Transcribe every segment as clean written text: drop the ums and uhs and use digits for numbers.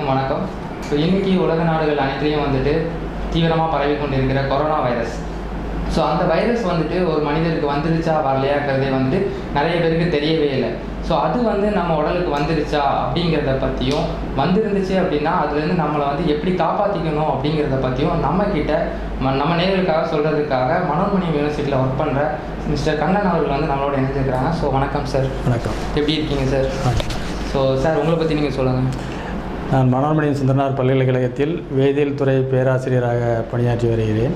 அனைவருக்கும் வணக்கம். ஸோ இன்றைக்கி உலக நாடுகள் அனைத்துலேயும் வந்துட்டு தீவிரமாக பரவி கொண்டிருக்கிற கொரோனா வைரஸ். ஸோ அந்த வைரஸ் வந்துட்டு ஒரு மனிதருக்கு வந்துருச்சா வரலையாங்கிறதே வந்துட்டு நிறைய பேருக்கு தெரியவே இல்லை. ஸோ அது வந்து நம்ம உடலுக்கு வந்துருச்சா அப்படிங்கிறத பற்றியும், வந்துருந்துச்சு அப்படின்னா அதுலேருந்து நம்மளை வந்து எப்படி காப்பாற்றிக்கணும் அப்படிங்கிறத பற்றியும் நம்ம நேர்களுக்காக சொல்கிறதுக்காக மனோன்மணி யூனிவர்சிட்டியில் ஒர்க் பண்ணுற மிஸ்டர் கண்ணன் அவர்கள் வந்து நம்மளோட இணைஞ்சிருக்கிறாங்க. ஸோ வணக்கம் சார். வணக்கம். எப்படி இருக்கீங்க சார்? ஸோ சார், உங்களை பற்றி நீங்கள் சொல்லுங்கள். நான் மனோன்மணி சுந்தரனார் பல்கலைக்கழகத்தில் வேதியியல் துறை பேராசிரியராக பணியாற்றி வருகிறேன்.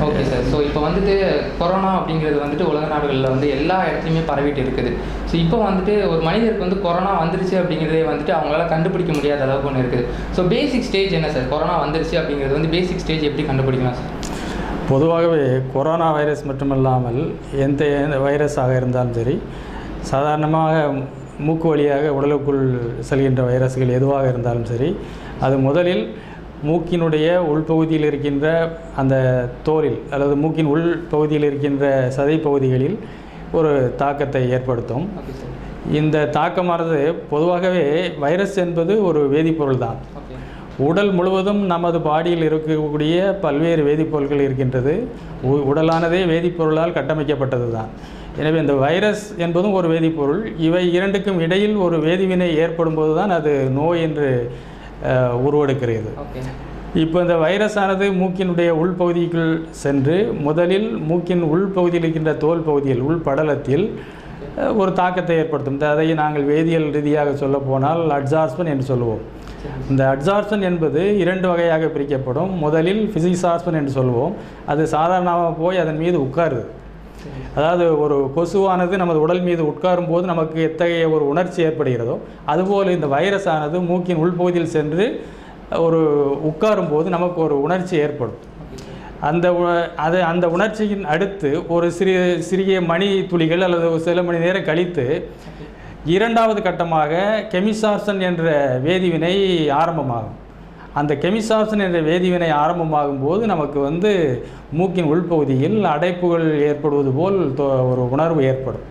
Okay sir. ஸோ இப்போ வந்துட்டு கொரோனா அப்படிங்கிறது வந்துட்டு உலக நாடுகளில் வந்து எல்லா இடத்துலையுமே பரவிட்டு இருக்குது. ஸோ இப்போ வந்துட்டு ஒரு மனிதருக்கு வந்து கொரோனா வந்துருச்சு அப்படிங்கிறதே வந்துட்டு அவங்களால கண்டுபிடிக்க முடியாத அளவுக்கு ஒன்று இருக்குது. ஸோ பேசிக் ஸ்டேஜ் என்ன சார்? கொரோனா வந்துருச்சு அப்படிங்கிறது வந்து பேசிக் ஸ்டேஜ் எப்படி கண்டுபிடிக்கலாம் சார்? பொதுவாகவே கொரோனா வைரஸ் மட்டுமல்லாமல் எந்த வைரஸாக இருந்தாலும் சரி, சாதாரணமாக மூக்கு வழியாக உடலுக்குள் செல்கின்ற வைரஸ்கள் எதுவாக இருந்தாலும் சரி, அது முதலில் மூக்கினுடைய உள்பகுதியில் இருக்கின்ற அந்த தோலில் அல்லது மூக்கின் உள் பகுதியில் இருக்கின்ற சதை பகுதிகளில் ஒரு தாக்கத்தை ஏற்படுத்தும். இந்த தாக்கமானது பொதுவாகவே வைரஸ் என்பது ஒரு வேதிப்பொருள் தான். உடல் முழுவதும் நமது பாடியில் இருக்கக்கூடிய பல்வேறு வேதிப்பொருட்கள் இருக்கின்றது. உடலானதே வேதிப்பொருளால் கட்டமைக்கப்பட்டது தான். எனவே இந்த வைரஸ் என்பதும் ஒரு வேதிப்பொருள். இவை இரண்டுக்கும் இடையில் ஒரு வேதிவினை ஏற்படும் போது தான் அது நோய் என்று உருவெடுக்கிறது. இப்போ இந்த வைரஸானது மூக்கினுடைய உள்பகுதிக்குள் சென்று முதலில் மூக்கின் உள்பகுதியில் இருக்கின்ற தோல் பகுதியில் உள்படலத்தில் ஒரு தாக்கத்தை ஏற்படுத்தும். அதை நாங்கள் வேதியியல் ரீதியாக சொல்ல போனால் அட்சார்ப்ஷன் என்று சொல்லுவோம். இந்த அட்சார்ப்ஷன் என்பது இரண்டு வகையாக பிரிக்கப்படும். முதலில் ஃபிசிக்ஸார்ப்ஷன் என்று சொல்லுவோம். அது சாதாரணமாக போய் அதன் மீது உட்காருது. அதாவது ஒரு கொசுவானது நமது உடல் மீது உட்காரும் போது நமக்கு எத்தகைய ஒரு உணர்ச்சி ஏற்படுகிறதோ, அதுபோல் இந்த வைரஸ் ஆனது மூக்கின் உள்பகுதியில் சென்று ஒரு உட்காரும் போது நமக்கு ஒரு உணர்ச்சி ஏற்படும். அந்த உணர்ச்சியின் அடுத்து ஒரு சிறிய மணி துளிகள் அல்லது ஒரு சில மணி நேரம் கழித்து இரண்டாவது கட்டமாக கெமிசார்ப்ஷன் என்ற வேதிவினை ஆரம்பமாகும். அந்த கெமிசார்ப்ஷன் என்ற வேதிவினை ஆரம்பமாகும் போது நமக்கு வந்து மூக்கின் உள்பகுதியில் அடைப்புகள் ஏற்படுவது போல் ஒரு உணர்வு ஏற்படும்.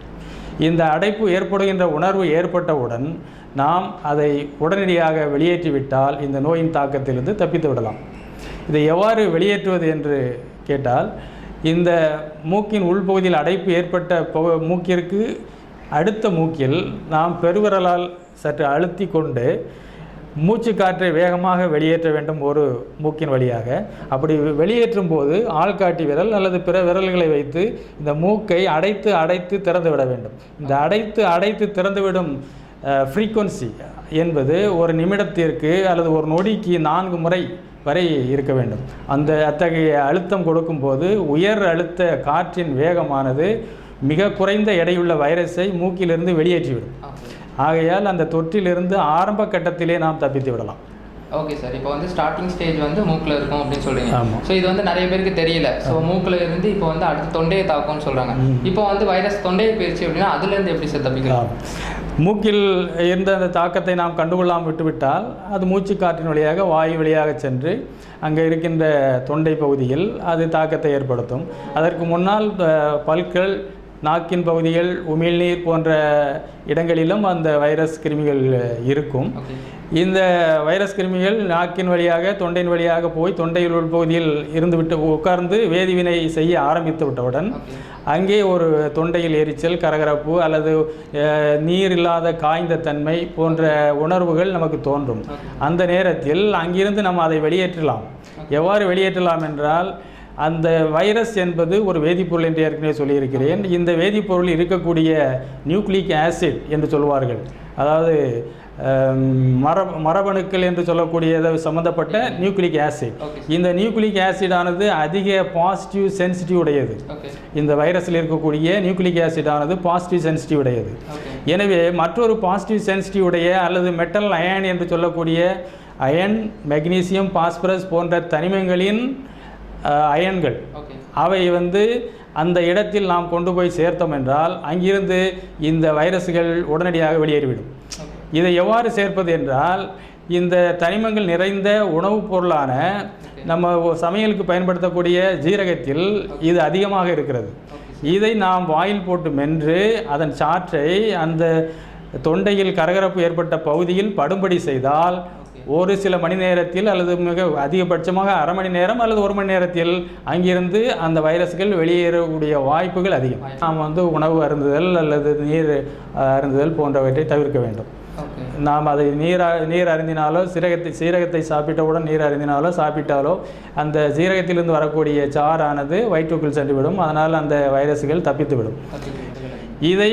இந்த அடைப்பு ஏற்படுகின்ற உணர்வு ஏற்பட்டவுடன் நாம் அதை உடனடியாக வெளியேற்றிவிட்டால் இந்த நோயின் தாக்கத்திலிருந்து தப்பித்து விடலாம். இதை எவ்வாறு வெளியேற்றுவது என்று கேட்டால், இந்த மூக்கின் உள்பகுதியில் அடைப்பு ஏற்பட்ட மூக்கிற்கு அடுத்த மூக்கில் நாம் பெருவிரலால் சற்று அழுத்தி கொண்டு மூச்சு காற்றை வேகமாக வெளியேற்ற வேண்டும் ஒரு மூக்கின் வழியாக. அப்படி வெளியேற்றும் போது ஆள்காட்டி விரல் அல்லது பிற விரல்களை வைத்து இந்த மூக்கை அடைத்து திறந்து விட வேண்டும். இந்த அடைத்து திறந்துவிடும் ஃப்ரீக்வன்சி என்பது ஒரு நிமிடத்திற்கு அல்லது ஒரு நொடிக்கு 4 முறை வரை இருக்க வேண்டும். அத்தகைய அழுத்தம் கொடுக்கும்போது உயர் அழுத்த காற்றின் வேகமானது மிக குறைந்த எடையுள்ள வைரஸை மூக்கிலிருந்து வெளியேற்றிவிடும். ஆகையால் அந்த தொற்றிலிருந்து ஆரம்ப கட்டத்திலே நாம் தப்பித்து விடலாம். Okay sir. இப்போ வந்து ஸ்டார்டிங் ஸ்டேஜ் வந்து மூக்கில் இருக்கும் அப்படின்னு சொல்கிறீங்க. ஆமாம். ஸோ இது வந்து நிறைய பேருக்கு தெரியல. ஸோ மூக்கில் இருந்து இப்போ வந்து அடுத்து தொண்டையை தாக்கும்னு சொல்கிறாங்க. இப்போ வந்து வைரஸ் தொண்டையை போயிடுச்சு அப்படின்னா அதுலேருந்து எப்படி சார் தப்பிக்கலாம்? மூக்கில் இருந்த அந்த தாக்கத்தை நாம் கண்டுகொள்ளாமல் விட்டுவிட்டால் அது மூச்சு காற்றின் வழியாக வாயு வழியாக சென்று அங்கே இருக்கின்ற தொண்டை பகுதியில் அது தாக்கத்தை ஏற்படுத்தும். அதற்கு முன்னால் பல்கள், நாக்கின் பகுதிகள், உமிழ்நீர் போன்ற இடங்களிலும் அந்த வைரஸ் கிருமிகள் இருக்கும். இந்த வைரஸ் கிருமிகள் நாக்கின் வழியாக தொண்டையின் வழியாக போய் தொண்டையில் உள்பகுதியில் இருந்துவிட்டு உட்கார்ந்து வேதிவினை செய்ய ஆரம்பித்து விட்டவுடன் அங்கே ஒரு தொண்டையில் எரிச்சல், கரகரப்பு அல்லது நீர் இல்லாத காய்ந்த தன்மை போன்ற உணர்வுகள் நமக்கு தோன்றும். அந்த நேரத்தில் அங்கிருந்து நம்ம அதை வெளியேற்றலாம். எவ்வாறு வெளியேற்றலாம் என்றால், அந்த வைரஸ் என்பது ஒரு வேதிப்பொருள் என்று ஏற்கனவே சொல்லியிருக்கிறேன். இந்த வேதிப்பொருள் இருக்கக்கூடிய நியூக்ளிக் ஆசிட் என்று சொல்வார்கள். அதாவது மரபணுக்கள் என்று சொல்லக்கூடியதை சம்மந்தப்பட்ட நியூக்ளிக் ஆசிட். இந்த நியூக்ளிக் ஆசிடானது அதிக பாசிட்டிவ் சென்சிட்டிவ் உடையது. இந்த வைரஸில் இருக்கக்கூடிய நியூக்ளிக் ஆசிடானது பாசிட்டிவ் சென்சிட்டிவ் உடையது. எனவே மற்றொரு பாசிட்டிவ் சென்சிட்டிவ் உடைய அல்லது மெட்டல் அயன் என்று சொல்லக்கூடிய அயன், மெக்னீசியம், பாஸ்பரஸ் போன்ற தனிமங்களின் அயன்கள் அவை வந்து அந்த இடத்தில் நாம் கொண்டு போய் சேர்த்தோம் என்றால் அங்கிருந்து இந்த வைரஸ்கள் உடனடியாக வெளியேறிவிடும். இதை எவ்வாறு சேர்ப்பது என்றால், இந்த தனிமங்கள் நிறைந்த உணவுப் பொருளான நம்ம சமையலுக்கு பயன்படுத்தக்கூடிய ஜீரகத்தில் இது அதிகமாக இருக்கிறது. இதை நாம் வாயில் போட்டு மென்று அதன் சாற்றை அந்த தொண்டையில் கரகரப்பு ஏற்பட்ட பகுதியில் படும்படி செய்தால் ஒரு சில மணி நேரத்தில் அல்லது மிக அதிகபட்சமாக அரை மணி நேரம் அல்லது ஒரு மணி நேரத்தில் அங்கிருந்து அந்த வைரஸ்கள் வெளியேறக்கூடிய வாய்ப்புகள் அதிகம். நாம் உணவு அருந்துதல் அல்லது நீர் அருந்துதல் போன்றவற்றை தவிர்க்க வேண்டும். நாம் அதை நீர் அருந்தினாலோ சீரகத்தை சாப்பிட்டவுடன் நீர் அருந்தினாலோ சாப்பிட்டாலோ அந்த சீரகத்திலிருந்து வரக்கூடிய சாறானது வயிற்றுக்குள் சென்றுவிடும். அதனால் அந்த வைரஸ்கள் தப்பித்துவிடும். இதை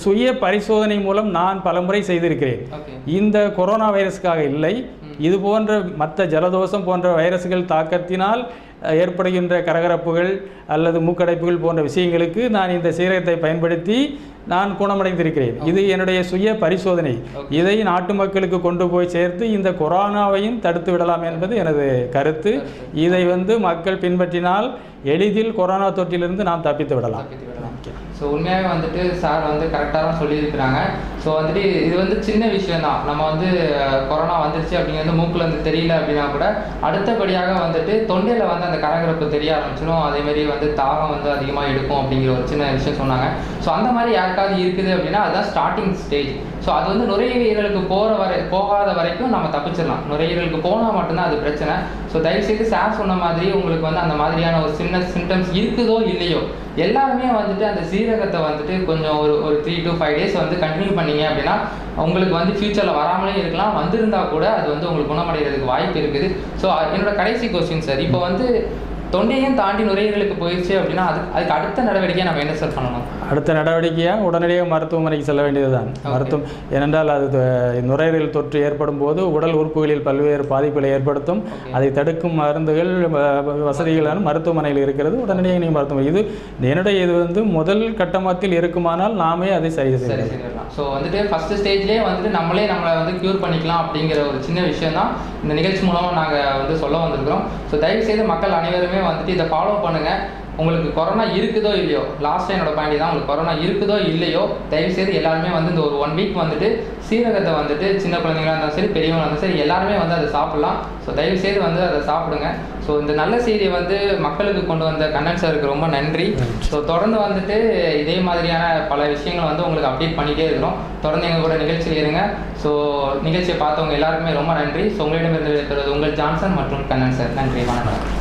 சுய பரிசோதனை மூலம் நான் பலமுறை செய்திருக்கிறேன். இந்த கொரோனா வைரஸுக்காக இல்லை, இது போன்ற மற்ற ஜலதோஷம் போன்ற வைரஸ்கள் தாக்கத்தினால் ஏற்படுகின்ற கரகரப்புகள் அல்லது மூக்கடைப்புகள் போன்ற விஷயங்களுக்கு நான் இந்த சீரகத்தை பயன்படுத்தி நான் குணமடைந்திருக்கிறேன். இது என்னுடைய சுய பரிசோதனை. இதை நாட்டு மக்களுக்கு கொண்டு போய் சேர்த்து இந்த கொரோனாவையும் தடுத்து விடலாம் என்பது எனது கருத்து. இதை மக்கள் பின்பற்றினால் எளிதில் கொரோனா தொற்றிலிருந்து நாம் தப்பித்து விடலாம். ஸோ உண்மையாகவே சார் கரெக்டாக தான் சொல்லியிருக்கிறாங்க. ஸோ இது சின்ன விஷயம் தான். நம்ம கொரோனா வந்துருச்சு அப்படிங்கிறது மூக்கில் தெரியல அப்படின்னா கூட அடுத்தபடியாக தொண்டையில் அந்த கரகரப்பு தெரிய ஆரம்பிச்சிடும். அதேமாரி தாகம் அதிகமாக எடுக்கும் அப்படிங்கிற ஒரு சின்ன விஷயம் சொன்னாங்க. ஸோ அந்த மாதிரி யாருக்காவது இருக்குது அப்படின்னா அதுதான் ஸ்டார்டிங் ஸ்டேஜ். ஸோ அது நுரையீரலுக்கு போகாத வரைக்கும் நம்ம தப்பிச்சிடலாம். நுரையீரலுக்கு போனால் மட்டும்தான் அது பிரச்சனை. ஸோ தயவுசெய்து சார் சொன்ன மாதிரி உங்களுக்கு அந்த மாதிரியான ஒரு சின்ன சிம்டம்ஸ் இருக்குதோ இல்லையோ எல்லாருமே அந்த சீரகத்தை கொஞ்சம் ஒரு 3 to 5 days கண்டினியூ பண்ணீங்க அப்படின்னா உங்களுக்கு ஃபியூச்சரில் வராமலே இருக்கலாம். வந்திருந்தா கூட அது உங்களுக்கு குணமடைகிறதுக்கு வாய்ப்பு இருக்குது. ஸோ என்னோட கடைசி கொஸ்டின் சார், இப்போ தொண்டையும் தாண்டி நுரையீரலுக்கு போயிடுச்சு அப்படின்னா அதுக்கு அடுத்த நடவடிக்கையை நம்ம என்ன சார் பண்ணணும்? அடுத்த நடவடிக்கையாக உடனடியாக மருத்துவமனைக்கு செல்ல வேண்டியது தான். ஏனென்றால் அது நுரையீரல் தொற்று ஏற்படும் போது உடல் உறுப்புகளில் பல்வேறு பாதிப்புகளை ஏற்படுத்தும். அதை தடுக்கும் மருந்துகள் வசதிகளான மருத்துவமனையில் இருக்கிறது. உடனடியாக நீங்கள் மருத்துவமனை இது முதல் கட்டமத்தில் இருக்குமானால் நாமே அதை சரி செய்யலாம். ஸோ ஃபர்ஸ்ட் ஸ்டேஜ்லேயே நம்மளை க்யூர் பண்ணிக்கலாம் அப்படிங்கிற ஒரு சின்ன விஷயம் தான் இந்த நிகழ்ச்சி மூலமாக நாங்கள் சொல்ல வந்திருக்கிறோம். ஸோ தயவுசெய்து மக்கள் அனைவருமே இதை ஃபாலோ பண்ணுங்கள். உங்களுக்கு கொரோனா இருக்குதோ இல்லையோ, லாஸ்ட் என்னோட பாயிண்ட் தான், உங்களுக்கு கொரோனா இருக்குதோ இல்லையோ தயவுசெய்து எல்லாருமே இந்த ஒரு 1 week சீரகத்தை சின்ன குழந்தைங்களாக இருந்தாலும் சரி பெரியவங்களாக இருந்தாலும் சரி எல்லாருமே அதை சாப்பிட்லாம். ஸோ தயவுசெய்து அதை சாப்பிடுங்க. ஸோ இந்த நல்ல செய்தியை மக்களுக்கு கொண்டு வந்த கண்ணன் சாருக்கு ரொம்ப நன்றி. ஸோ தொடர்ந்து இதே மாதிரியான பல விஷயங்கள் உங்களுக்கு அப்டேட் பண்ணிகிட்டே இருக்கிறோம். தொடர்ந்து எங்கள் கூட நிகழ்ச்சியில் இருங்க. ஸோ நிகழ்ச்சியை பார்த்தவங்க எல்லாருக்குமே ரொம்ப நன்றி. ஸோ உங்களிடமிருந்து விடைபெறுவது உங்கள் ஜான்சன் மற்றும் கண்ணன் சார். நன்றி, வணக்கம்.